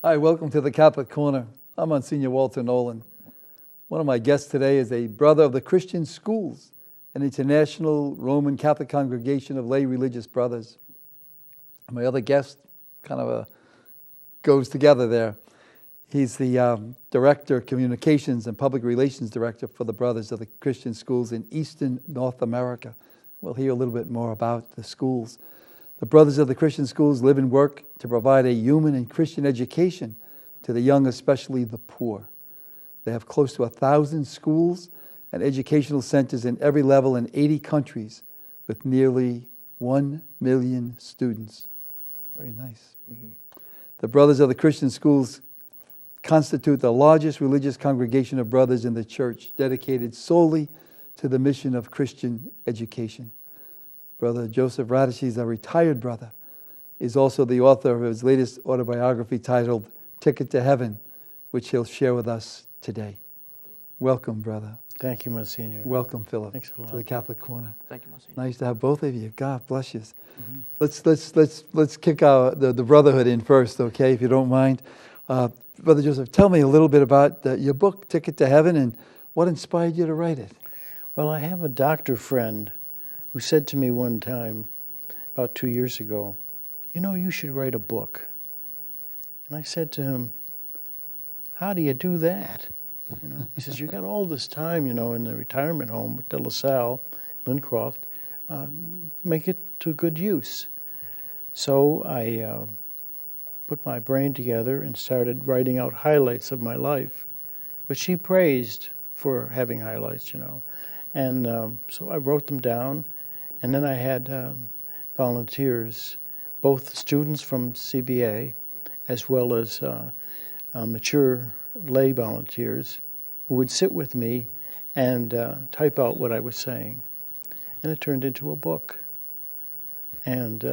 Hi, welcome to the Catholic Corner. I'm Monsignor Walter Nolan. One of my guests today is a brother of the Christian Schools, an international Roman Catholic congregation of lay religious brothers. My other guest kind of goes together there. He's the Director, Communications and Public Relations Director for the Brothers of the Christian Schools in Eastern North America. We'll hear a little bit more about the schools. The Brothers of the Christian Schools live and work to provide a human and Christian education to the young, especially the poor. They have close to 1,000 schools and educational centers in every level in 80 countries with nearly 1 million students. Very nice. Mm-hmm. The Brothers of the Christian Schools constitute the largest religious congregation of brothers in the church, dedicated solely to the mission of Christian education. Brother Joseph Radice, a retired brother, is also the author of his latest autobiography titled Ticket to Heaven, which he'll share with us today. Welcome, brother. Thank you, Monsignor. Welcome, Philip, Thanks a lot. to the Catholic Corner. Thank you, Monsignor. Nice to have both of you. God bless you. Mm-hmm. Let's kick the brotherhood in first, okay, if you don't mind. Brother Joseph, tell me a little bit about your book, Ticket to Heaven, and what inspired you to write it. Well, I have a doctor friend who said to me one time, about 2 years ago, you should write a book. And I said to him, how do you do that? He says, you got all this time, in the retirement home at De La Salle, Lincroft, make it to good use. So I put my brain together and started writing out highlights of my life, which he praised for having highlights, And so I wrote them down, and then I had volunteers, both students from CBA as well as mature lay volunteers who would sit with me and type out what I was saying. And it turned into a book. And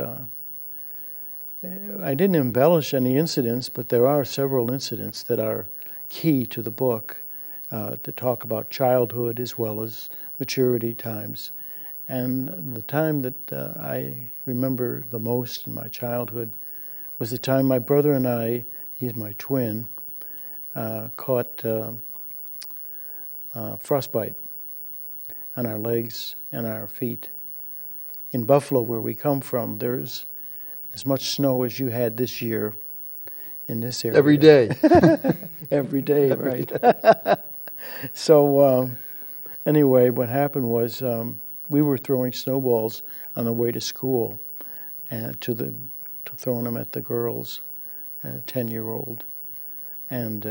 I didn't embellish any incidents, but there are several incidents that are key to the book to talk about childhood as well as maturity times. And the time that I remember the most in my childhood was the time my brother and I, he's my twin, caught frostbite on our legs and our feet. In Buffalo, where we come from, there's as much snow as you had this year in this area. Every day. Every day, right. So anyway, what happened was we were throwing snowballs on the way to school, and to throwing them at the girls, 10-year-old. And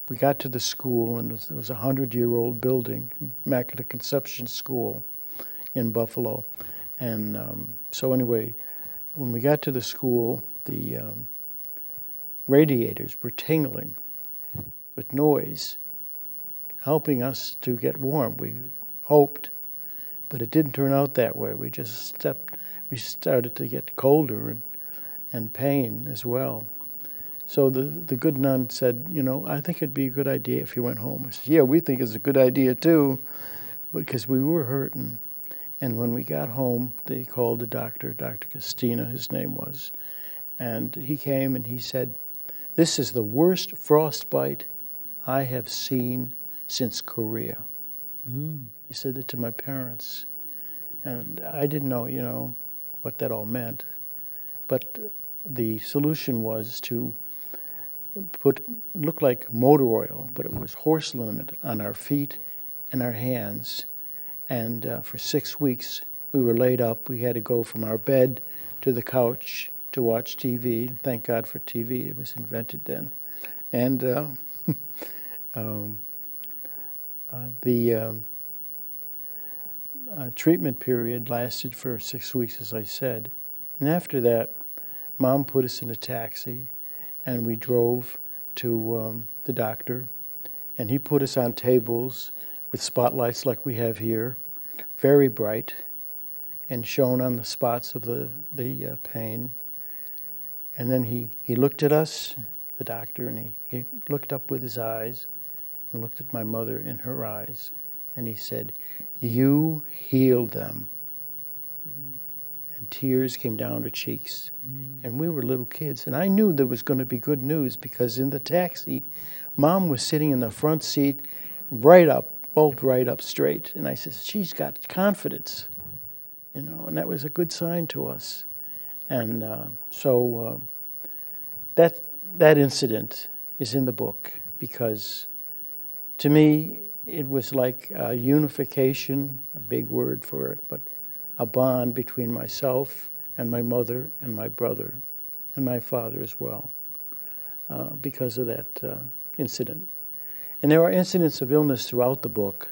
we got to the school, and it was a 100-year-old building, Immaculate Conception School in Buffalo. And so anyway, when we got to the school, the radiators were tingling with noise, helping us to get warm. We hoped, but it didn't turn out that way. We started to get colder and pain as well. So the good nun said, I think it'd be a good idea if you went home. I said, yeah, we think it's a good idea too, because we were hurting. And when we got home, they called the doctor, Dr. Castina, his name was, and he came and he said, this is the worst frostbite I have seen since Korea. He said that to my parents. And I didn't know, what that all meant. But the solution was to look like motor oil, but it was horse liniment on our feet and our hands. And for 6 weeks, we were laid up. We had to go from our bed to the couch to watch TV. Thank God for TV. It was invented then. And the treatment period lasted for 6 weeks, as I said. And after that, Mom put us in a taxi, and we drove to the doctor. And he put us on tables with spotlights like we have here, very bright, and shone on the spots of the pain. And then he looked at us, the doctor, and he looked up with his eyes and looked at my mother in her eyes, and he said, you healed them. and tears came down her cheeks. And we were little kids. And I knew there was going to be good news because in the taxi, Mom was sitting in the front seat, right up, bolt right up straight. And I said, she's got confidence, you know, and that was a good sign to us. And so that incident is in the book because to me, it was like a unification, a big word for it, but a bond between myself and my mother and my brother and my father as well because of that incident. And there are incidents of illness throughout the book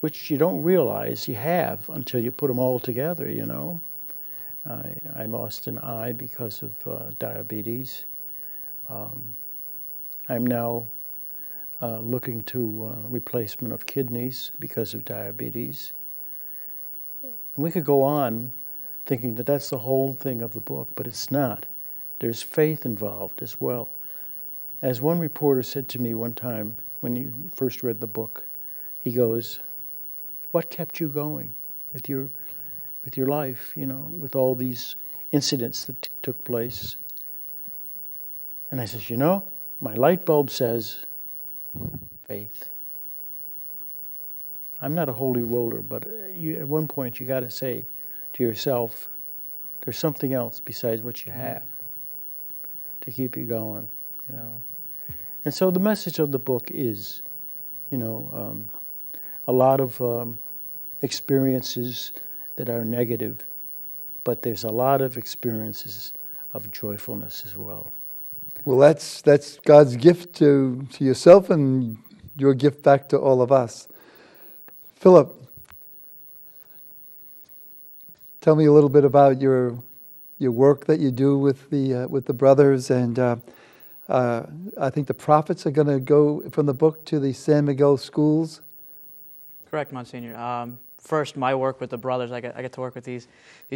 which you don't realize you have until you put them all together, you know. I lost an eye because of diabetes. I'm now looking to replacement of kidneys because of diabetes. And we could go on thinking that that's the whole thing of the book, but it's not. There's faith involved as well. As one reporter said to me one time when he first read the book, he goes, what kept you going with your life, you know, with all these incidents that took place? And I says, you know, my light bulb says faith. I'm not a holy roller, but at one point you got to say to yourself, there's something else besides what you have to keep you going, you know. And so the message of the book is, you know, a lot of experiences that are negative, but there's a lot of experiences of joyfulness as well. Well, that's God's gift to yourself and your gift back to all of us. Philip, tell me a little bit about your work that you do with the brothers, and I think the profits are going to go from the book to the San Miguel schools. Correct, Monsignor. First, my work with the brothers, I get to work with these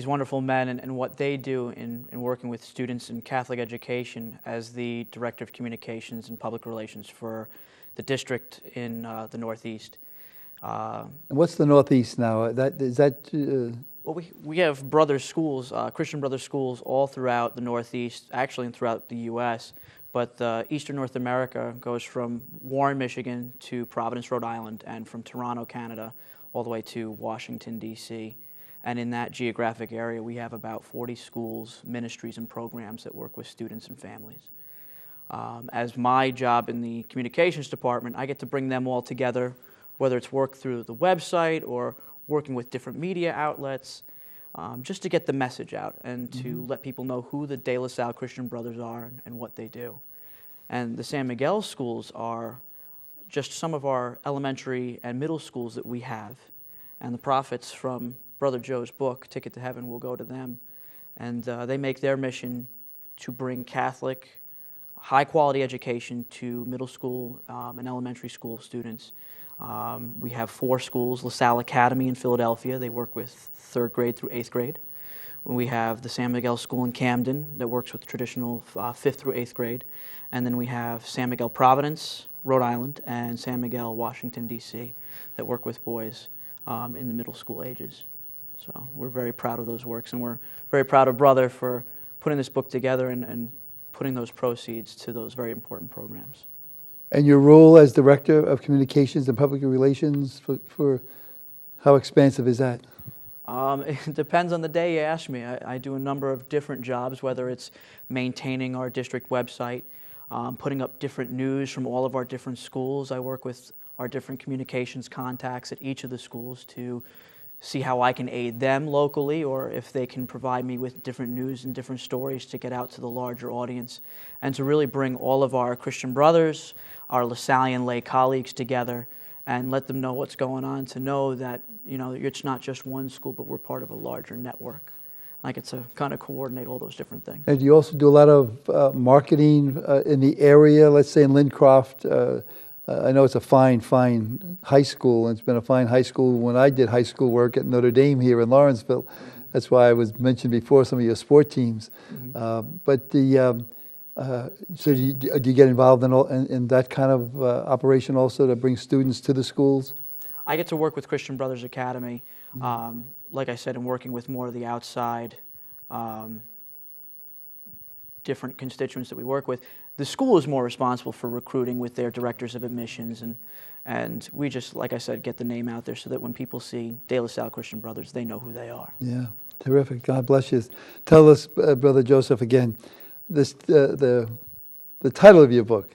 wonderful men and what they do in working with students in Catholic education as the Director of Communications and Public Relations for the district in the Northeast. And what's the Northeast now? Well, we have brothers schools, Christian brothers schools all throughout the Northeast, actually and throughout the U.S., but Eastern North America goes from Warren, Michigan to Providence, Rhode Island, and from Toronto, Canada, all the way to Washington, D.C. And in that geographic area, we have about 40 schools, ministries, and programs that work with students and families. As my job in the communications department, I get to bring them all together, whether it's work through the website or working with different media outlets, just to get the message out and to let people know who the De La Salle Christian Brothers are and what they do. And the San Miguel schools are just some of our elementary and middle schools that we have. And the profits from Brother Joe's book, Ticket to Heaven, will go to them. And they make their mission to bring Catholic, high-quality education to middle school and elementary school students. We have 4 schools, La Salle Academy in Philadelphia. They work with 3rd grade through 8th grade. We have the San Miguel School in Camden that works with traditional 5th through 8th grade. And then we have San Miguel Providence, Rhode Island, and San Miguel, Washington, D.C. that work with boys in the middle school ages. So we're very proud of those works, and we're very proud of Brother for putting this book together and putting those proceeds to those very important programs. And your role as Director of Communications and Public Relations, for how expansive is that? It depends on the day you ask me. I do a number of different jobs, whether it's maintaining our district website, putting up different news from all of our different schools. I work with our different communications contacts at each of the schools to see how I can aid them locally, or if they can provide me with different news and different stories to get out to the larger audience, and to really bring all of our Christian brothers, our LaSallian lay colleagues together and let them know what's going on, to know that, you know, it's not just one school, but we're part of a larger network. I get to kind of coordinate all those different things. And do you also do a lot of marketing in the area, let's say in Lincroft? I know it's a fine high school, and it's been a fine high school when I did high school work at Notre Dame here in Lawrenceville. That's why I was mentioned before some of your sport teams. But so do you get involved in that kind of operation also, to bring students to the schools? I get to work with Christian Brothers Academy, like I said, and working with more of the outside different constituents that we work with. The school is more responsible for recruiting with their directors of admissions, and we just, like I said, get the name out there so that when people see De La Salle Christian Brothers, they know who they are. Yeah, terrific. God bless you. Tell us, Brother Joseph, again, this the title of your book.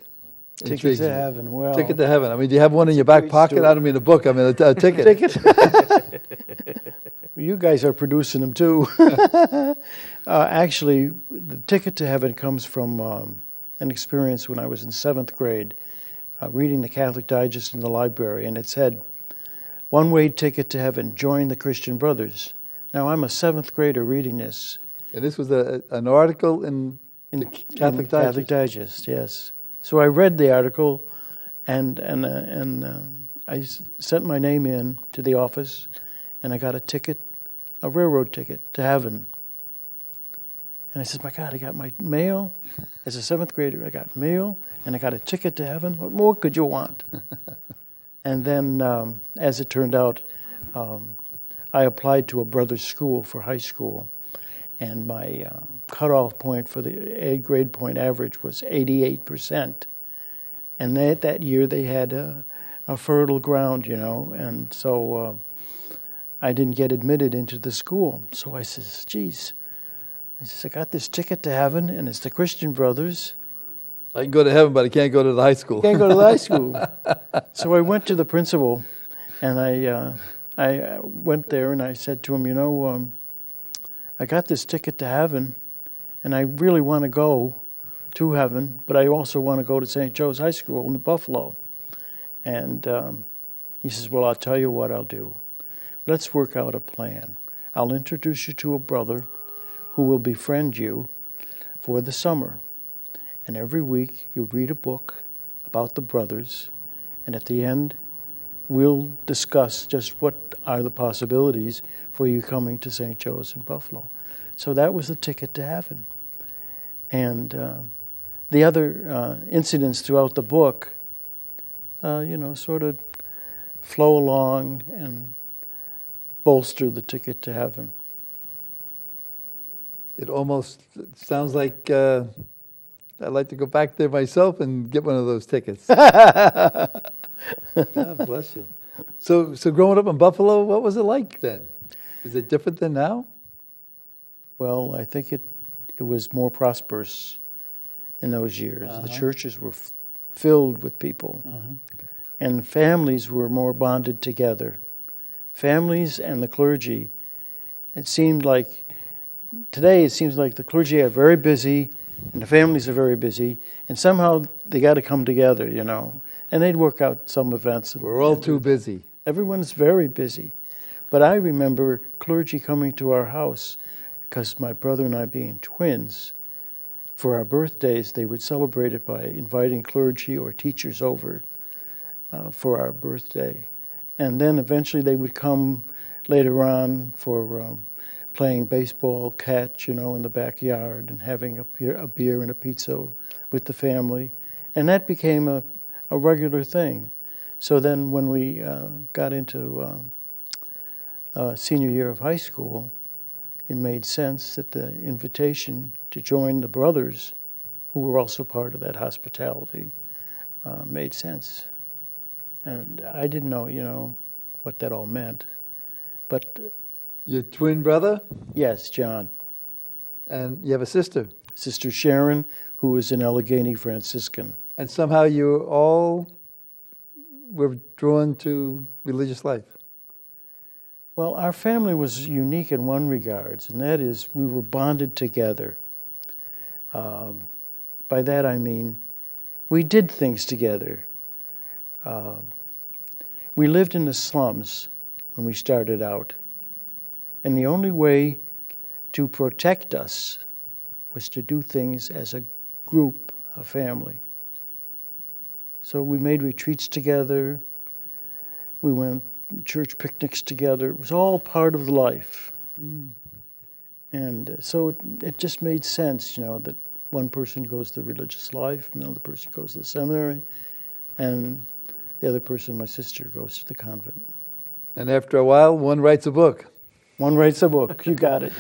Ticket intrigues to me. Heaven. Well, Ticket to Heaven. I mean, do you have one in your back great pocket? story. I don't mean a book. I mean a ticket. ticket. You guys are producing them too. Actually, the Ticket to Heaven comes from an experience when I was in 7th grade, reading the Catholic Digest in the library, and it said, "One-way ticket to heaven, join the Christian Brothers." Now, I'm a 7th grader reading this. And this was an article in the Catholic Digest. Catholic Digest, yes. So I read the article, and I sent my name in to the office, and I got a ticket, a railroad ticket to heaven. And I said, my God, I got my mail. As a 7th grader, I got mail, and I got a ticket to heaven. What more could you want? And then, as it turned out, I applied to a brother's school for high school, and my cutoff point for the A grade point average was 88%. And that year they had a fertile ground, you know, and so I didn't get admitted into the school. So I says, geez, I got this ticket to heaven, and it's the Christian Brothers. I can go to heaven, but I can't go to the high school. Can't go to the high school. So I went to the principal, and I went there, and I said to him, you know, I got this ticket to heaven, and I really want to go to heaven, but I also want to go to St. Joe's High School in Buffalo. And he says, well, I'll tell you what I'll do. Let's work out a plan. I'll introduce you to a brother who will befriend you for the summer. And every week you'll read a book about the brothers, and at the end we'll discuss just what are the possibilities for you coming to St. Joe's in Buffalo. So that was the ticket to heaven. And the other incidents throughout the book, you know, sort of flow along and bolster the ticket to heaven. It almost sounds like I'd like to go back there myself and get one of those tickets. God bless you. So growing up in Buffalo, what was it like then? Is it different than now? Well, I think it was more prosperous in those years. The churches were filled with people, and families were more bonded together. Families and the clergy, it seemed like, today it seems like the clergy are very busy and the families are very busy, and somehow they got to come together, you know, and they'd work out some events. We're all too busy. Everyone's very busy. But I remember clergy coming to our house, because my brother and I being twins, for our birthdays, they would celebrate it by inviting clergy or teachers over for our birthday. And then eventually they would come later on for playing baseball, catch, you know, in the backyard, and having a beer and a pizza with the family. And that became a regular thing. So then when we got into senior year of high school, it made sense that the invitation to join the brothers, who were also part of that hospitality, made sense. And I didn't know, you know, what that all meant. But Your twin brother, yes, John. and you have a sister. Sister Sharon, who was an Allegheny Franciscan. And somehow you all were drawn to religious life. Well, our family was unique in one regards, and that is we were bonded together. By that I mean we did things together. We lived in the slums when we started out, and the only way to protect us was to do things as a group, a family. So we made retreats together, we went church picnics together. It was all part of life. And so it just made sense, you know, that one person goes to religious life, another person goes to the seminary, and the other person, my sister, goes to the convent. And after a while, one writes a book. One writes a book. You got it.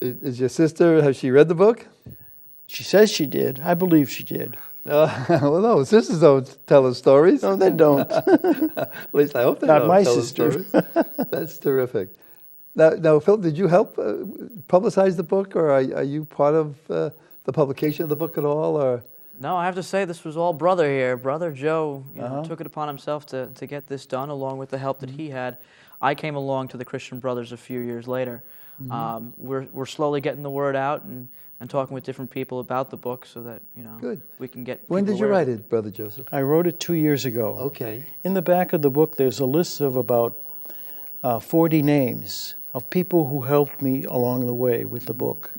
Is your sister, has she read the book? She says she did. I believe she did. Well, no, sisters don't tell us stories. No, they don't. At least I hope they Not don't my tell sister. us stories. That's terrific. Now, Phil, did you help publicize the book, or are you part of the publication of the book at all? Or No, I have to say this was all brother here. Brother Joe took it upon himself to get this done, along with the help that he had. I came along to the Christian Brothers a few years later. We're slowly getting the word out and talking with different people about the book, so that Good. we can get. When people did you aware of write it, Brother Joseph? I wrote it 2 years ago. Okay. In the back of the book, there's a list of about 40 names of people who helped me along the way with the book.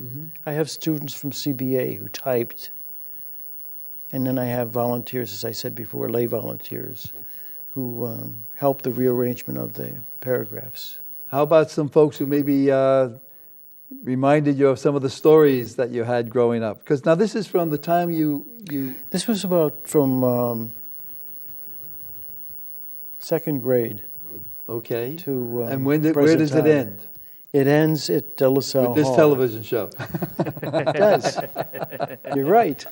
I have students from CBA who typed, and then I have volunteers, as I said before, lay volunteers, who help the rearrangement of the paragraphs. How about some folks who maybe reminded you of some of the stories that you had growing up? Because now this is from the time you This was about from second grade okay. to And where present does it time. end? It ends at De La Salle With this Hall. television show. It does. You're right.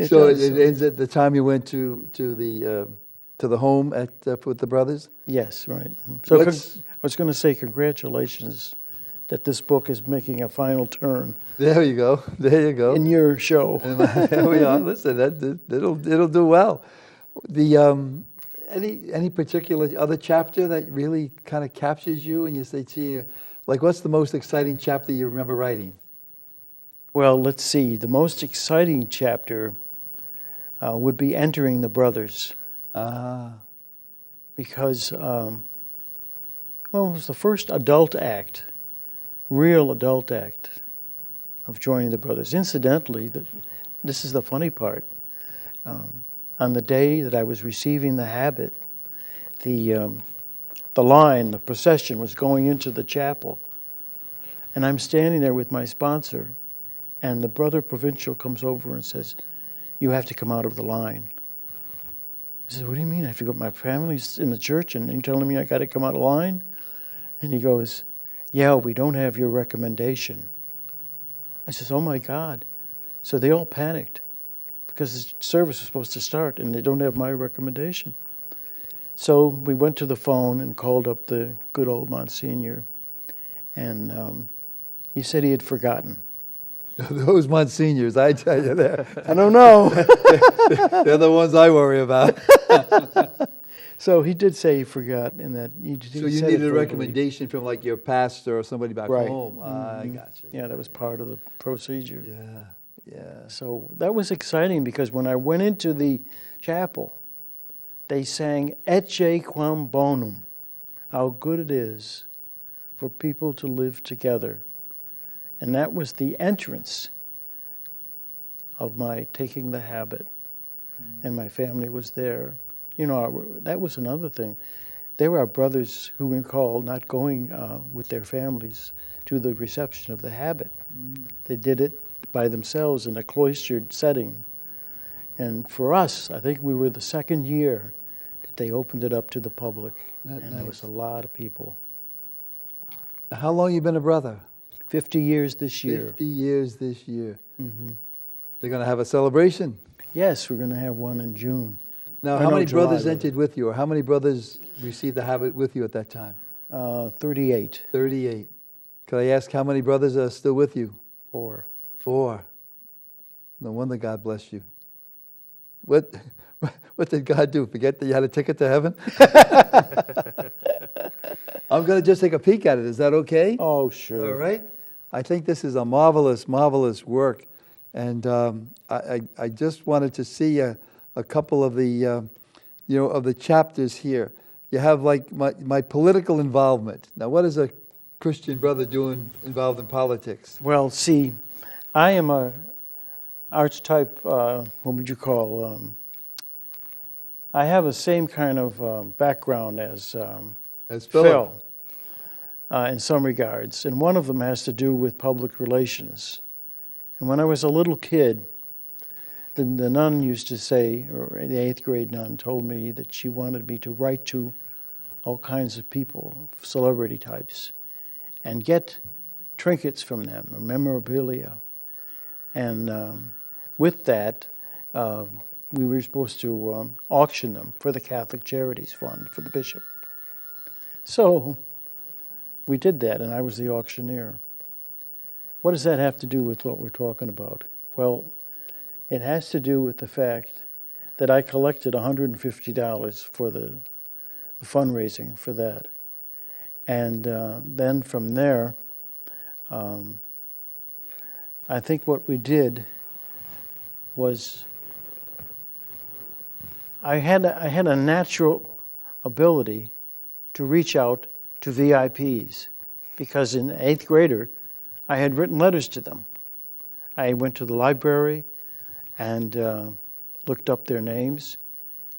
So does. it ends at the time you went to the home at with the brothers. Yes, right. So What's- I was going to say congratulations that this book is making a final turn There you go. There you go. in your show. There we are. Listen, it'll do well. The any particular other chapter that really kind of captures you, and you say, "Gee, like what's the most exciting chapter you remember writing?" Well, let's see. The most exciting chapter would be entering the brothers, because well, it was the first adult act, real adult act of joining the brothers. Incidentally, this is the funny part. On the day that I was receiving the habit, the procession was going into the chapel, and I'm standing there with my sponsor, and the brother provincial comes over and says, "You have to come out of the line." I said, "What do you mean? I have to go? My family's in the church, and you're telling me I got to come out of line?" And he goes, "Yeah, we don't have your recommendation." I says, "Oh my God." So they all panicked because the service was supposed to start and they don't have my recommendation. So we went to the phone and called up the good old Monsignor, and he said he had forgotten. Those Monsignors, I tell you, I don't know. they're the ones I worry about. So he did say he forgot, and that he So you said it needed a verbally. recommendation from like your pastor or somebody back Right. home. I got you. Yeah, that was part of the procedure. Yeah, yeah. So that was exciting because when I went into the chapel, they sang Ecce Quam Bonum, how good it is for people to live together. And that was the entrance of my taking the habit. And my family was there. You know, that was another thing. There were brothers who recalled not going with their families to the reception of the habit. They did it by themselves in a cloistered setting. And for us, I think we were the second year that they opened it up to the public. And there was a lot of people. How long you been a brother? 50 years this year. 50 years this year. They're going to have a celebration. Yes, we're going to have one in June. Now, Or how no, many July, brothers rather. entered with you, or how many brothers received the habit with you at that time? 38 38. Could I ask how many brothers are still with you? or 4. No wonder God blessed you. What did God do? Forget that you had a ticket to heaven? I'm going to just take a peek at it. Is that okay? Oh, sure. All right. I think this is a marvelous, marvelous work. And I just wanted to see a couple of the, of the chapters here. You have like my political involvement. Now, what is a Christian brother doing involved in politics? Well, see, I am a archetype, what would you call, I have the same kind of background as As Philip. Phil in some regards, and one of them has to do with public relations. And when I was a little kid, the nun used to say, or the 8th grade nun told me that she wanted me to write to all kinds of people, celebrity types, and get trinkets from them, or memorabilia. And with that, we were supposed to auction them for the Catholic Charities Fund for the bishop. So we did that, and I was the auctioneer. What does that have to do with what we're talking about? Well, it has to do with the fact that I collected $150 for the fundraising for that. And then from there, I think what we did was I had a natural ability to reach out to VIPs, because in 8th grader, I had written letters to them. I went to the library and looked up their names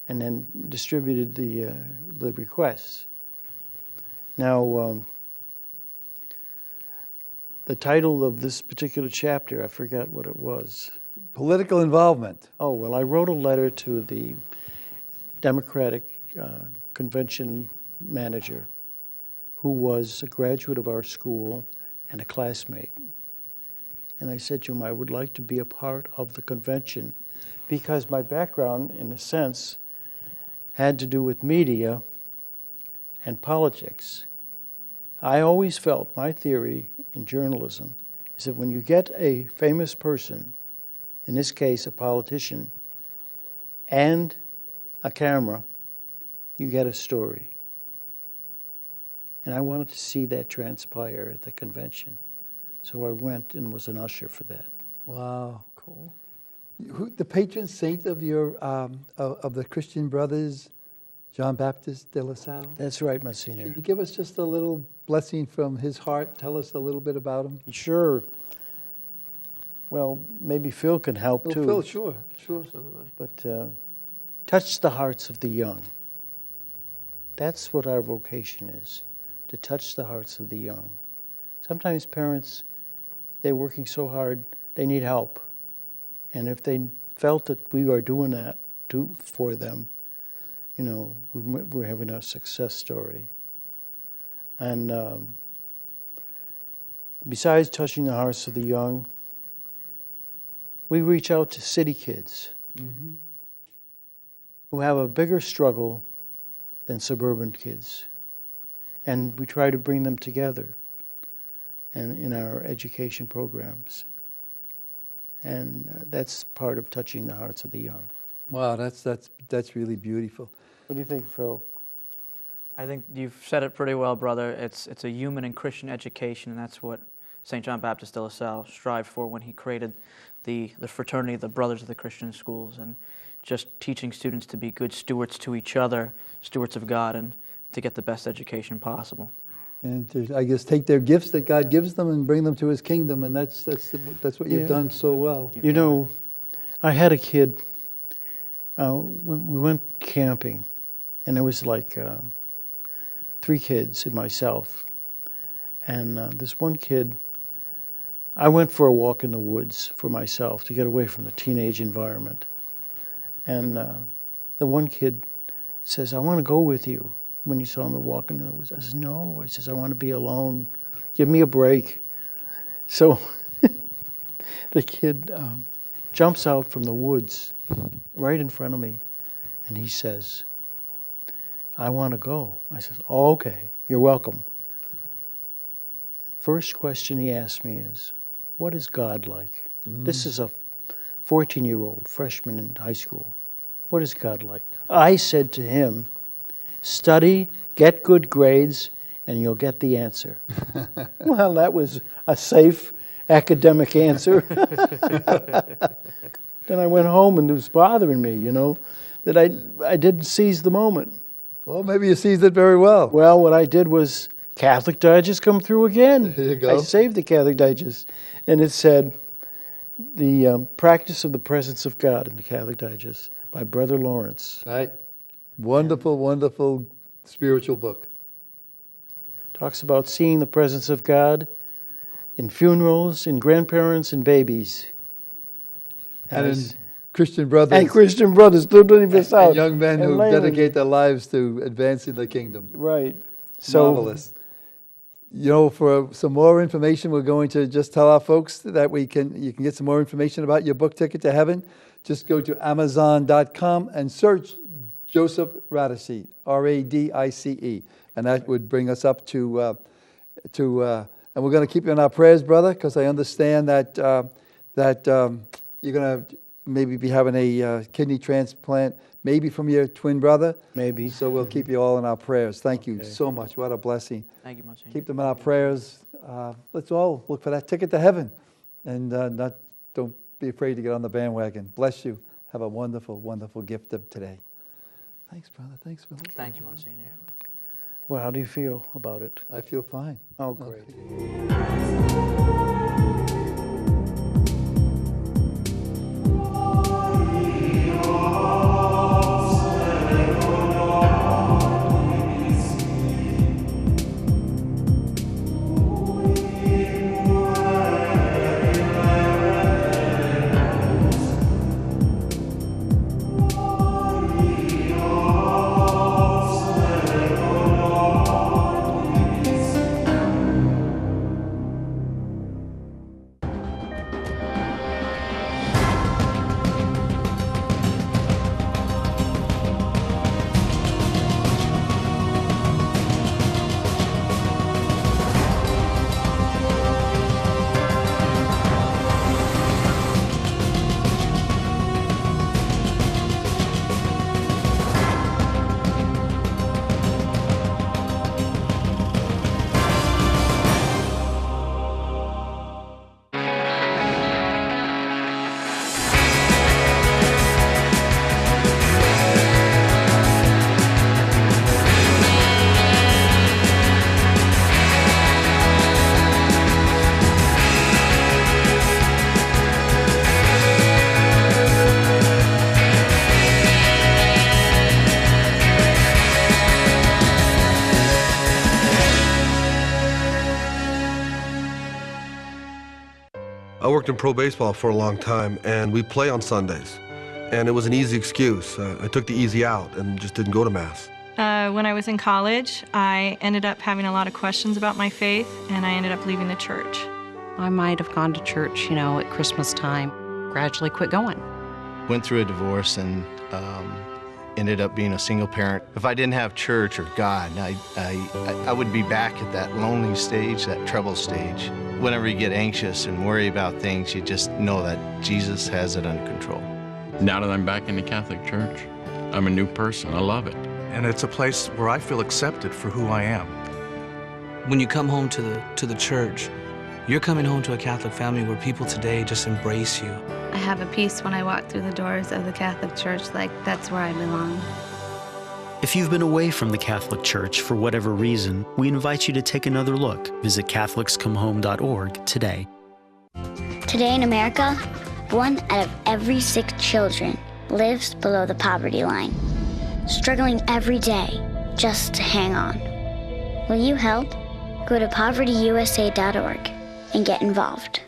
and then distributed the requests. Now, the title of this particular chapter, I forgot what it was. Political involvement. Oh, well, I wrote a letter to the Democratic Convention manager, who was a graduate of our school and a classmate. And I said to him, I would like to be a part of the convention, because my background, in a sense, had to do with media and politics. I always felt, my theory in journalism is that when you get a famous person, in this case a politician, and a camera, you get a story. And I wanted to see that transpire at the convention. So I went and was an usher for that. Wow, cool. The patron saint of your of the Christian Brothers, John Baptist de La Salle. That's right, Monsignor. Can you give us just a little blessing from his heart? Tell us a little bit about him. Sure. Well, maybe Phil can help Well, too. Phil, sure. Absolutely. But touch the hearts of the young. That's what our vocation is, to touch the hearts of the young. Sometimes parents, they're working so hard, they need help. And if they felt that we are doing that for them, you know, we're having a success story. And besides touching the hearts of the young, we reach out to city kids who have a bigger struggle than suburban kids. And we try to bring them together in our education programs. And that's part of touching the hearts of the young. Wow, that's really beautiful. What do you think, Phil? I think you've said it pretty well, brother. It's a human and Christian education, and that's what St. John Baptist de La Salle strived for when he created the fraternity, the Brothers of the Christian Schools, and just teaching students to be good stewards to each other, stewards of God, and to get the best education possible. And to, I guess, take their gifts that God gives them and bring them to His kingdom, and that's what you've done so well. You know, I had a kid. We went camping, and there was like 3 kids and myself. And this one kid, I went for a walk in the woods for myself to get away from the teenage environment. And the one kid says, I want to go with you. When he saw me walking in the woods, I said, no. I says, I want to be alone. Give me a break. So the kid jumps out from the woods right in front of me, and he says, I want to go. I says, oh, okay, you're welcome. First question he asked me is, what is God like? This is a 14-year-old freshman in high school. What is God like? I said to him, study, get good grades, and you'll get the answer. Well, that was a safe academic answer. Then I went home, and it was bothering me, you know, that I didn't seize the moment. Well, maybe you seized it very well. Well, what I did was Catholic Digest come through again. There you go. I saved the Catholic Digest, and it said, the practice of the presence of God in the Catholic Digest by Brother Lawrence. Right. Wonderful, wonderful spiritual book. Talks about seeing the presence of God in funerals, in grandparents, and babies. And in Christian brothers And Christian brothers, don't leave us out. and young men And who Layman. dedicate their lives to advancing the kingdom. Right. So, Marvelous. You know, for some more information, we're going to just tell our folks that you can get some more information about your book, Ticket to Heaven. Just go to Amazon.com and search Joseph Radice, R-A-D-I-C-E, and that would bring us up to and we're going to keep you in our prayers, brother, because I understand that you're going to maybe be having a kidney transplant, maybe from your twin brother. maybe. So we'll keep you all in our prayers. Thank you Okay. so much. What a blessing. Thank you, Monsignor. Keep them in our prayers. Let's all look for that ticket to heaven, and don't be afraid to get on the bandwagon. Bless you. Have a wonderful, wonderful gift of today. Thanks, brother. Thanks for listening. Thank you, Monsignor. Well, how do you feel about it? I feel fine. Oh, great. I worked in pro baseball for a long time, and we play on Sundays. And it was an easy excuse. I took the easy out and just didn't go to Mass. When I was in college, I ended up having a lot of questions about my faith, and I ended up leaving the church. I might have gone to church, at Christmas time, gradually quit going. Went through a divorce and ended up being a single parent. If I didn't have church or God, I would be back at that lonely stage, that trouble stage. Whenever you get anxious and worry about things, you just know that Jesus has it under control. Now that I'm back in the Catholic Church, I'm a new person. I love it. And it's a place where I feel accepted for who I am. When you come home to the church, you're coming home to a Catholic family where people today just embrace you. I have a peace when I walk through the doors of the Catholic Church, like that's where I belong. If you've been away from the Catholic Church for whatever reason, we invite you to take another look. Visit CatholicsComeHome.org today. Today in America, 1 out of every 6 children lives below the poverty line, struggling every day just to hang on. Will you help? Go to povertyusa.org and get involved.